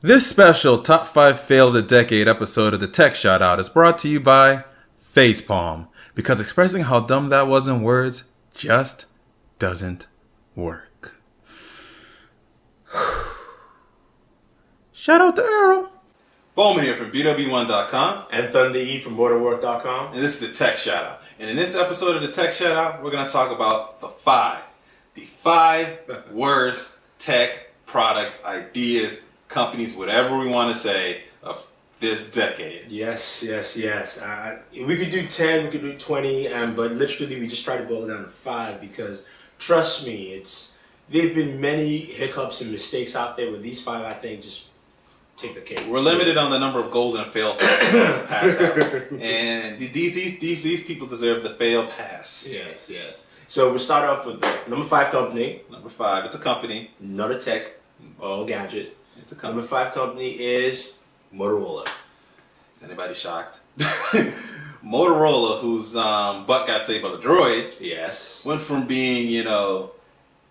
This special Top 5 Fail of the Decade episode of the Tech Shoutout is brought to you by Facepalm, because expressing how dumb that was in words just doesn't work. Shout out to Earl. Bowman here from BW1.com. And Thunder E from BorderWork.com. And this is the Tech Shoutout. And in this episode of the Tech Shoutout, we're going to talk about the five worst tech products, ideas, companies, whatever we want to say, of this decade. Yes. We could do 10, we could do 20, but literally we just try to boil it down to 5 because, trust me, there've been many hiccups and mistakes out there, but these 5, I think, just take the cake. We're limited on the number of golden fail passes passed out. And these people deserve the fail pass. Yes. So we'll start off with the number 5 company. Number 5, it's a company. Not a tech or gadget. It's a company. Number 5 company is Motorola. Is anybody shocked? Motorola, whose butt got saved by the Droid, Yes. went from being,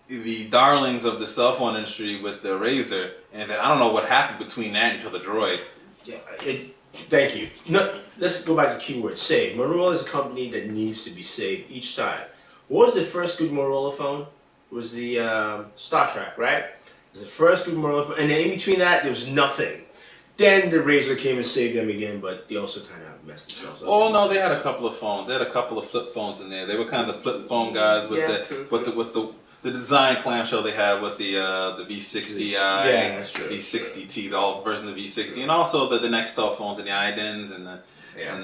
the darlings of the cell phone industry with the Razr, and then I don't know what happened between that until the Droid. Yeah, thank you. No, let's go back to the keyword, save. Motorola is a company that needs to be saved each time. What was the first good Motorola phone? It was the Star Trek, right? It was the first good Motorola phone, and then in between that, there was nothing. Then the Razr came and saved them again, but they also kind of messed themselves up. Oh no, they had a couple of phones. They had a couple of flip phones in there. They were kind of the flip phone guys with the design clamshell they had with the V60i, that's true. V60T, the old version of the V60, and also the Nextel phones and the iDens and the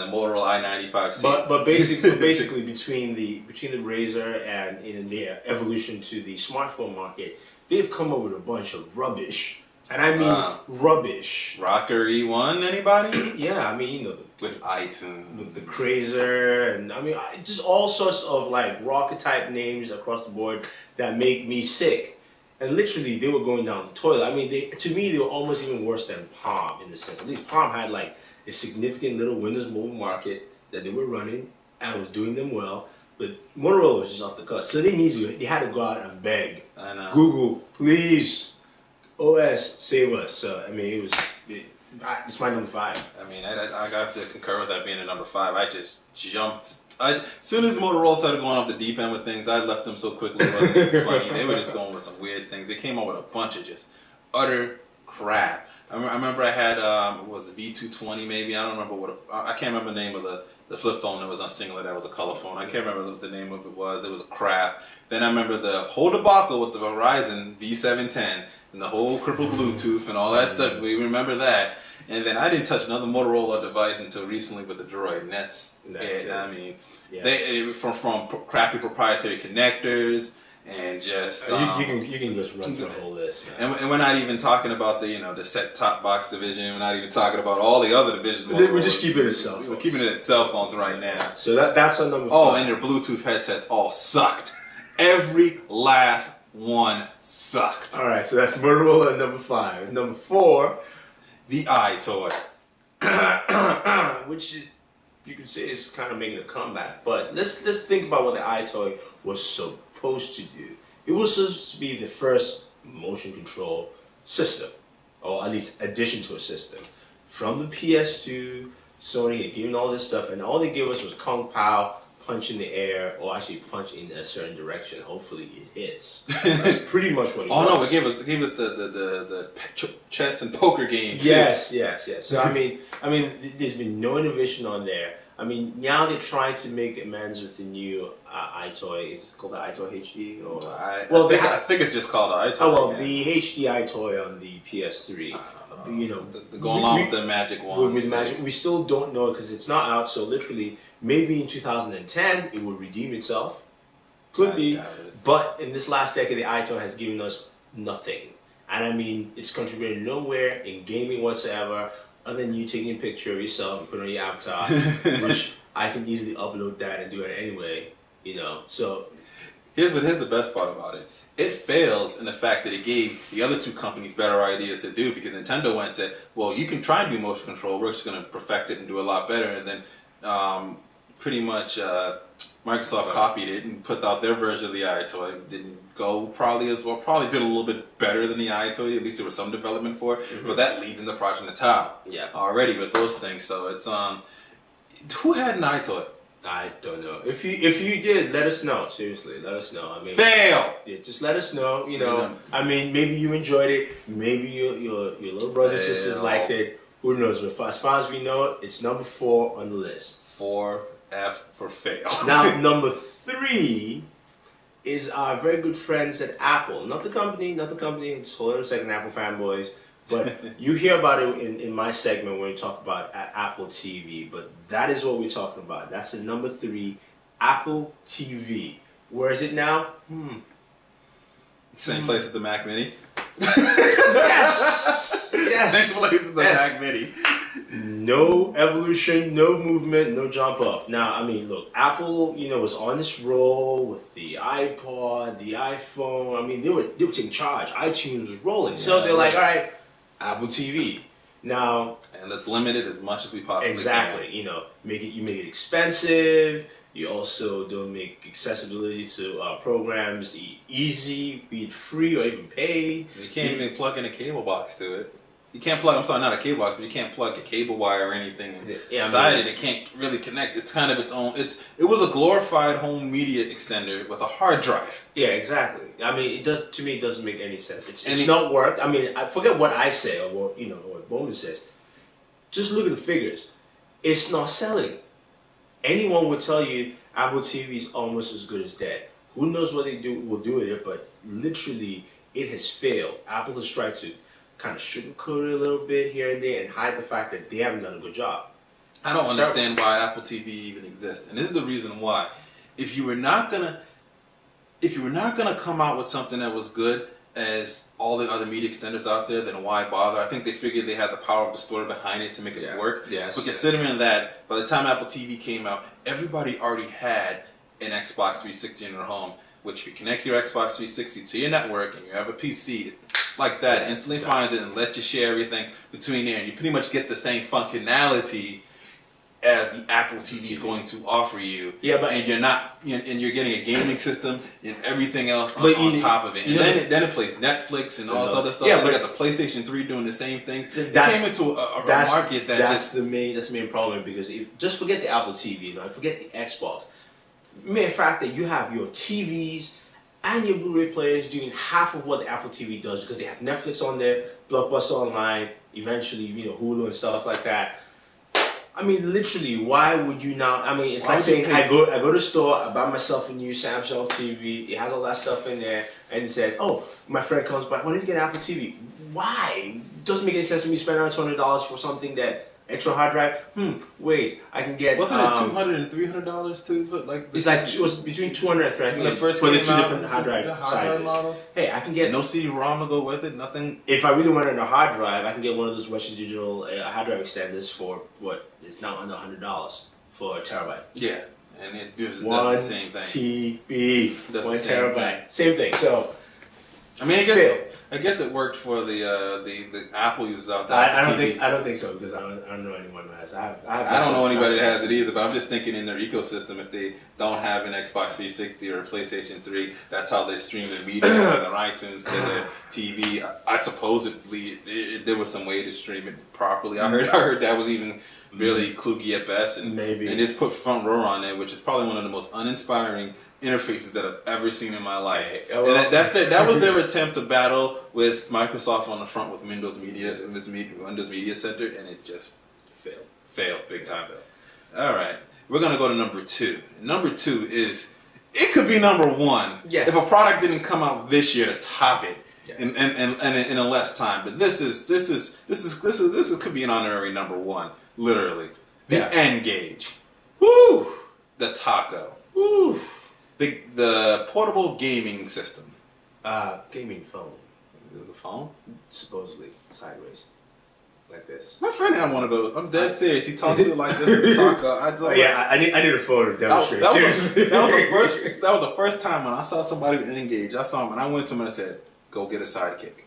Motorola i95C. But basically between the Razr and in the evolution to the smartphone market, they've come up with a bunch of rubbish. And I mean rubbish. Rocker E1, anybody? Yeah, I mean, with iTunes. With the Crazer, and I mean, just all sorts of like rocket type names across the board that make me sick. And literally, they were going down the toilet. I mean, to me, they were almost even worse than Palm in the sense. At least Palm had like a significant little Windows Mobile market that they were running and was doing them well. But Motorola was just off the cut. So they had to go out and beg. I know. Google, please. OS, save us. So, I mean, it's my number 5. I mean, I have to concur with that being a number 5. I just jumped. As soon as Motorola started going off the deep end with things, I left them so quickly. It wasn't even funny. They were just going with some weird things. They came up with a bunch of just utter crap. I remember I had, what was it, V220 maybe? I don't remember I can't remember the name of the flip phone that was on Singular that was a color phone. I can't remember what the name of it was. It was a crap. Then I remember the whole debacle with the Verizon V710 and the whole crippled Bluetooth and all that stuff. We remember that. And then I didn't touch another Motorola device until recently with the Droid. And that's it. I mean, they from crappy proprietary connectors and just you can just run through the whole list. And we're not even talking about the set-top box division. We're not even talking about all the other divisions. We're just keeping it at cell phones. We're keeping it at cell phones right now. So that's our number 5. Oh, and their Bluetooth headsets all sucked. Every last one sucked. All right, so that's Motorola at number 5. Number 4, the iToy, which you can say is kind of making a comeback. But let's think about what the iToy was supposed to do. It was supposed to be the first motion control system, or at least addition to a system. From the PS2, Sony had given all this stuff, and all they gave us was Kung Pao, punch in the air, or actually punch in a certain direction. Hopefully it hits. That's pretty much what it was. Oh no, it gave us the chess and poker game too. Yes. So I mean, there's been no innovation on there. I mean, now they're trying to make amends with the new iToy. Is it called the iToy HD? Or I think it's just called the iToy. Oh well, the HD iToy on the PS3. Going along with the Magic Wand. With Magic, we still don't know because it's not out. So literally, maybe in 2010 it will redeem itself. Could be, but in this last decade, the iToy has given us nothing. And I mean, it's contributed nowhere in gaming whatsoever, other than you taking a picture of yourself and put it on your avatar, which I can easily upload that and do it anyway. So here's the best part about it. It fails in the fact that it gave the other two companies better ideas to do, because Nintendo went and said, well, you can try and do motion control, we're just going to perfect it and do a lot better. And then pretty much Microsoft copied it and put out their version of the iToy. Didn't go probably as well. Probably did a little bit better than the iToy. At least there was some development for it. But that leads into Project Natal. Yeah. Already with those things. So it's who had an iToy? I don't know. If you did, let us know. Seriously, let us know. I mean, fail. Yeah, just let us know. You know, I mean, maybe you enjoyed it. Maybe your little brothers and sisters liked it. Who knows? But as far as we know, it's number 4 on the list. 4F for fail. Now, number 3 is our very good friends at Apple. Not the company. Just hold on a second, Apple fanboys. But you hear about it in my segment when we talk about Apple TV. But that is what we're talking about. That's the number 3, Apple TV. Where is it now? Same place as the Mac Mini. Yes! Yes! Same place as the Mac Mini. No evolution, no movement, no jump off. Now, I mean, look, Apple, was on this roll with the iPod, the iPhone. I mean, they were taking charge. iTunes was rolling. Yeah, so they're like, all right, Apple TV. Now, and let's limit it as much as we possibly can. Exactly. Make it expensive. You also don't make accessibility to programs easy, be it free or even paid. You can't even plug in a cable box to it. You can't plug, I'm sorry, not a cable box, but you can't plug a cable wire or anything inside it. It can't really connect. It's kind of its own, it was a glorified home media extender with a hard drive. Yeah, exactly. I mean, to me, it doesn't make any sense. It's not worked. I mean, I forget what I say or what Bowman says. Just look at the figures. It's not selling. Anyone would tell you Apple TV is almost as good as dead. Who knows what they will do with it, but literally, it has failed. Apple has tried to kind of sugarcoat it a little bit here and there and hide the fact that they haven't done a good job. I don't understand why Apple TV even exists, and this is the reason why. If you were not gonna come out with something that was good as all the other media extenders out there, then why bother? I think they figured they had the power of the story behind it to make it work. Yes. But considering that, by the time Apple TV came out, everybody already had an Xbox 360 in their home. Which if you connect your Xbox 360 to your network and you have a PC like that, instantly finds it and lets you share everything between there, and you pretty much get the same functionality as the Apple TV is going to offer you. Yeah, but and you're getting a gaming system and everything else on top of it. And then it plays Netflix and all this other stuff. Yeah, but you got the PlayStation 3 doing the same things. It came into a market that's the main problem, because just forget the Apple TV, forget the Xbox. Mere fact that you have your TVs and your Blu-ray players doing half of what the Apple TV does, because they have Netflix on there, Blockbuster Online, eventually Hulu and stuff like that. I mean, literally, why would you now? I mean, it's like saying I go to the store, I buy myself a new Samsung TV. It has all that stuff in there, and it says, "Oh, my friend comes by. Why don't you get an Apple TV?" Why? It doesn't make any sense for me to spend around $200 for something that. Extra hard drive? Wait, I can get. Wasn't it $200 and $300 too? It's like it was between $200 and $300. I think the first for the 2 different hard drive sizes. Models. Hey, I can get no CD-ROM to go with it. Nothing. If I really wanted a hard drive, I can get one of those Western Digital hard drive extenders for what is now under $100 for a terabyte. Yeah, and it does the same thing. 1 TB, 1 terabyte, same thing. So, I mean, I guess it worked for the Apple users out there. I don't think so, because I don't know anyone who has. I don't know anybody that has it either. But I'm just thinking in their ecosystem, if they don't have an Xbox 360 or a PlayStation 3, that's how they stream their media on their iTunes to their TV. I supposedly there was some way to stream it properly. I heard that was even really kludgy at best, and just put Front Row on there, which is probably one of the most uninspiring interfaces that I've ever seen in my life. And that was their attempt to battle with Microsoft on the front with Windows Media Center, and it just failed big time. All right, we're gonna go to number 2. Number 2 is, it could be number 1 if a product didn't come out this year to top it in a less time. But this could be an honorary number 1, literally. The N-Gage. Woo! The Taco. Woo! The portable gaming system. Gaming phone. There's a phone? Supposedly sideways. Like this. My friend had one of those. I'm dead serious. He talked to it like this. I need a photo to demonstrate. That was the first time when I saw somebody with an N-Gage. I saw him and I went to him and I said, "Go get a Sidekick."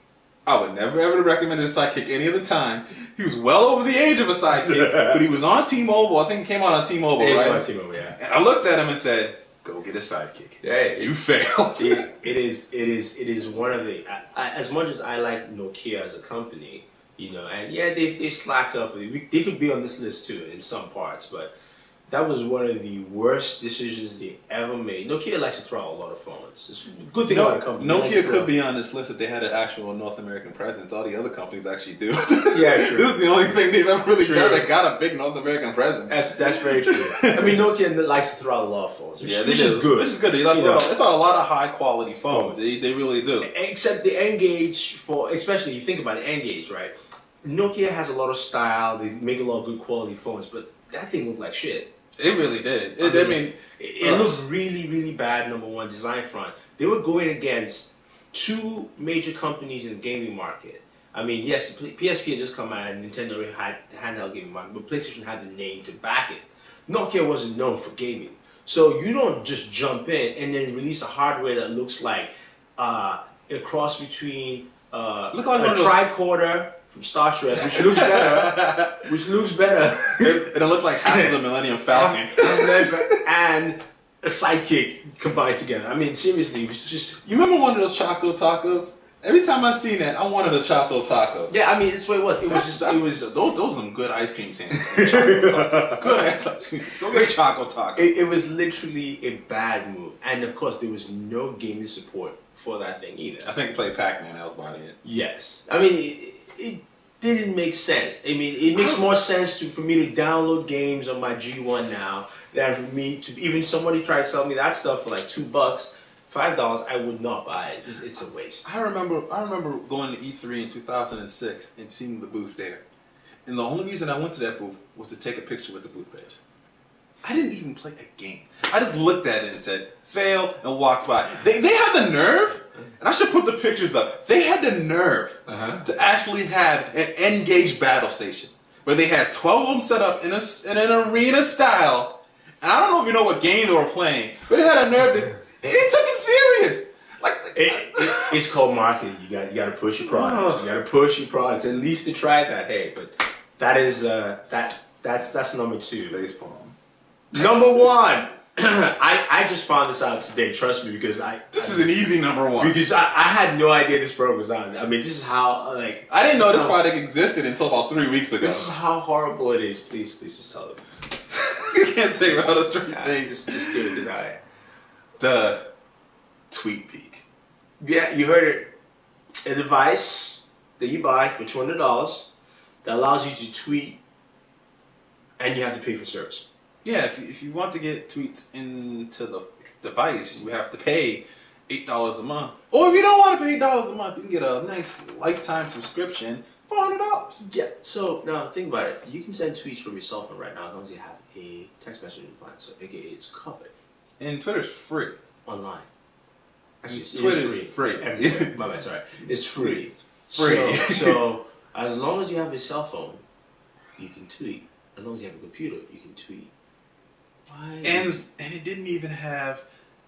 I would never ever recommend a sidekick any other time. He was well over the age of a sidekick, but he was on T-Mobile. I think he came out on T-Mobile, right? On T-Mobile, yeah. And I looked at him and said, "Go get a sidekick." Yeah, you failed. It is one of the. As much as I like Nokia as a company, you know, and yeah, they've slacked off. They could be on this list too in some parts, but that was one of the worst decisions they ever made. Nokia likes to throw out a lot of phones. It's a good thing about a company. Nokia could be on this list if they had an actual North American presence. All the other companies actually do. Yeah, true. This is the only thing they've ever really done that got a big North American presence. That's very true. I mean, Nokia likes to throw out a lot of phones, which is good. Which is good. They throw a lot of high quality phones. They really do. Except the N-Gage, especially you think about it, N-Gage, right? Nokia has a lot of style. They make a lot of good quality phones, but that thing looked like shit. It really did. It looked really, really bad, number one, design front. They were going against two major companies in the gaming market. I mean, yes, PSP had just come out and Nintendo had the handheld gaming market, but PlayStation had the name to back it. Nokia wasn't known for gaming. So you don't just jump in and then release a hardware that looks like a cross between a tricorder from Star Trek, which looks better, and it looked like half of the Millennium Falcon, and a sidekick combined together. I mean, seriously, it was just. You remember one of those Choco Tacos? Every time I seen that, I wanted a Choco Taco. Yeah, I mean, that's what it was. Those are some good ice cream sandwiches. Good ass ice cream. Go get Choco Taco. It was literally a bad move, and of course, there was no gaming support for that thing either. I think it played Pac-Man. That was about it. Yes, I mean. It didn't make sense. I mean, it makes more sense for me to download games on my G1 now than for me to even somebody try to sell me that stuff for like $2, $5. I would not buy it. It's a waste. I remember going to E3 in 2006 and seeing the booth there, and the only reason I went to that booth was to take a picture with the booth players. I didn't even play a game. I just looked at it and said, "Fail," and walked by. They had the nerve. And I should put the pictures up. They had the nerve to actually have an N-Gage battle station where they had 12 of them set up in an arena style. And I don't know if you know what game they were playing, but they had a nerve that they took it serious. Like it's called marketing. You got to push your products. You got to push your products. At least to try that. Hey, but that is that's number 2. Facepalm. Number 1. I just found this out today, trust me, because This is an easy number 1. Because I had no idea this program was on. I mean, this is how, like... I didn't know this product existed until about 3 weeks ago. This is how horrible it is. Please just tell them. You can't say without a straight face. Just do it, because The TweetPeak. Yeah, you heard it. A device that you buy for $200 that allows you to tweet, and you have to pay for service. Yeah, if you want to get tweets into the device, you have to pay $8 a month. Or if you don't want to pay $8 a month, you can get a nice lifetime subscription for $100. Yeah, so now think about it. You can send tweets from your cell phone right now as long as you have a text messaging plan, so aka it's covered. And Twitter's free. Online. Actually, Twitter's free. My bad, sorry. It's free. It's free. So as long as you have a cell phone, you can tweet. As long as you have a computer, you can tweet. Why? And it didn't even have.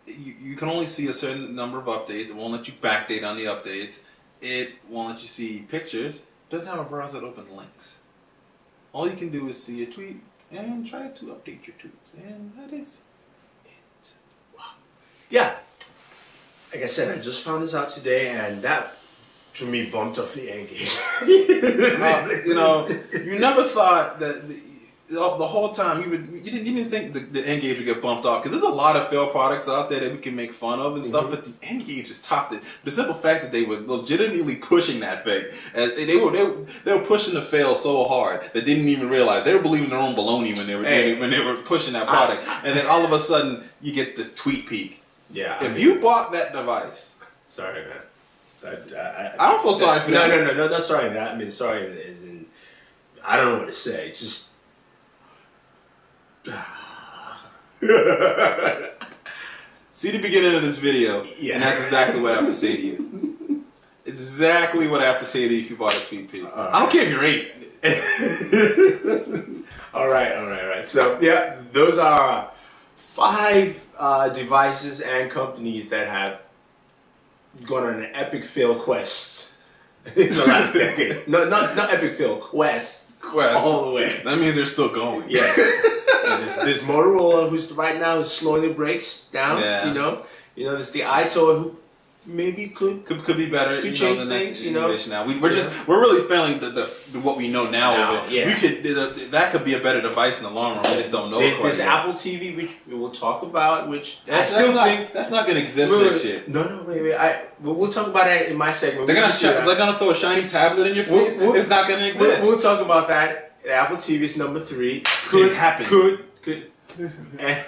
You can only see a certain number of updates. It won't let you backdate on the updates. It won't let you see pictures. It doesn't have a browser that open links. All you can do is see a tweet and try to update your tweets, and that is it. Wow. Yeah. Like I said, I just found this out today, and that, to me, bumped up the N-Gage. You know, you never thought that the whole time you didn't even think the N-Gage would get bumped off, because there's a lot of failed products out there that we can make fun of and stuff, but the N-Gage just topped it. The simple fact that they were legitimately pushing that thing, they were pushing the fail so hard that they didn't even realize they were believing their own baloney when they were pushing that product, and then all of a sudden you get the TweetPeak. Yeah. If you bought that device, sorry, man. I don't feel sorry for that. No, not sorry. That I mean, sorry as in, I don't know what to say. Just. See the beginning of this video, and that's exactly what I have to say to you. Exactly what I have to say to you if you bought a TweetPeak. I don't care if you're 8. All right. So yeah, those are 5 devices and companies that have gone on an epic fail quest in the last decade. No, not Epic Fail, Quest. All the way. That means they're still going. Yes. There's Motorola, who's right now is slowing the brakes down. Yeah. You know, there's the iToy, who maybe could be better. Could change the next things, innovation now. We're really failing the what we know now of it. Yeah. We could that could be a better device in the long run. We just don't know. There's Apple TV, which we will talk about, which that's not going to exist next year. No, wait. We'll talk about that in my segment. They're gonna throw a shiny tablet in your face. It's not going to exist. We'll talk about that. Apple TV is number 3. Could happen. Could. And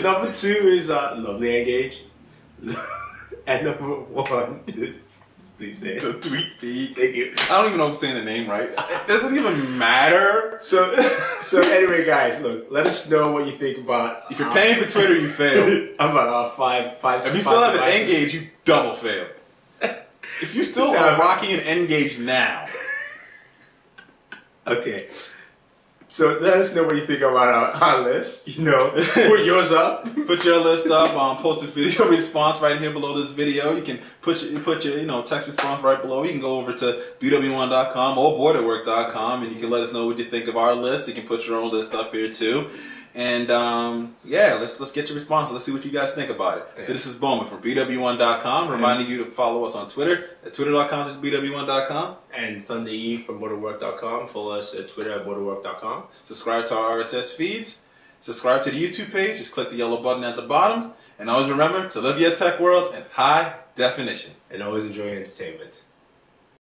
number 2 is Lovely Engage. And number 1 is, please say it. The Tweet Feed. Thank you. I don't even know if I'm saying the name right. It doesn't even matter. So anyway, guys, look, let us know what you think about. If you're paying for Twitter, you fail. About our five. If you still have an N-Gage, you double fail. If you still are rocking an N-Gage now. Okay. So let us know what you think about our list. Put yours up. Put your list up. Post a video response right here below this video. You can put your text response right below. You can go over to bw1.com or boardatwork.com and you can let us know what you think of our list. You can put your own list up here too. And let's get your response. Let's see what you guys think about it. Yeah. So this is Bowman from bw1.com, reminding you to follow us on Twitter at twitter.com/bw1.com. And Thunder E from motorwork.com. Follow us at Twitter at motorwork.com. Subscribe to our RSS feeds. Subscribe to the YouTube page. Just click the yellow button at the bottom. And always remember to live your tech world in high definition. And always enjoy entertainment.